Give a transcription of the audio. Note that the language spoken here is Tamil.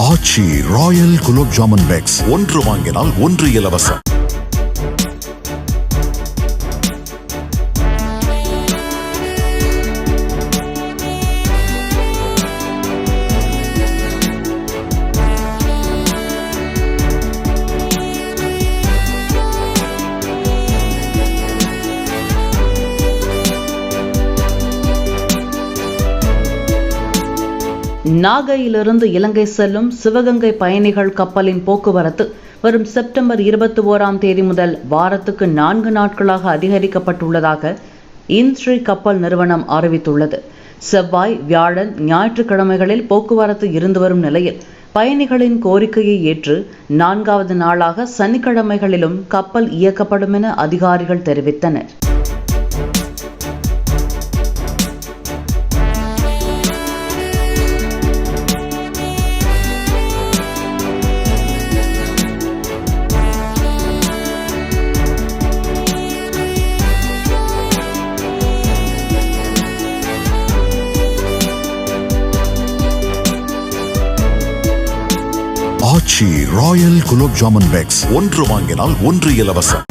ஆச்சி ராயல் குலோப் ஜாமுன் பேக்ஸ் ஒன்று வாங்கினால் ஒன்று இலவசம். நாகையிலிருந்து இலங்கை செல்லும் சிவகங்கை பயணிகள் கப்பலின் போக்குவரத்து வரும் செப்டம்பர் 21 முதல் வாரத்துக்கு 4 நாட்களாக அதிகரிக்கப்பட்டுள்ளதாக இன்ஸ்ரீ கப்பல் நிறுவனம் அறிவித்துள்ளது. செவ்வாய், வியாழன், ஞாயிற்றுக்கிழமைகளில் போக்குவரத்து இருந்து வரும் நிலையில் பயணிகளின் கோரிக்கையை ஏற்று 4வது நாளாக சனிக்கிழமைகளிலும் கப்பல் இயக்கப்படும் என அதிகாரிகள் தெரிவித்தனர். ஆச்சி ராயல் குலோப் ஜாமுன் பேக்ஸ் ஒன்று வாங்கினால் ஒன்று இலவசம்.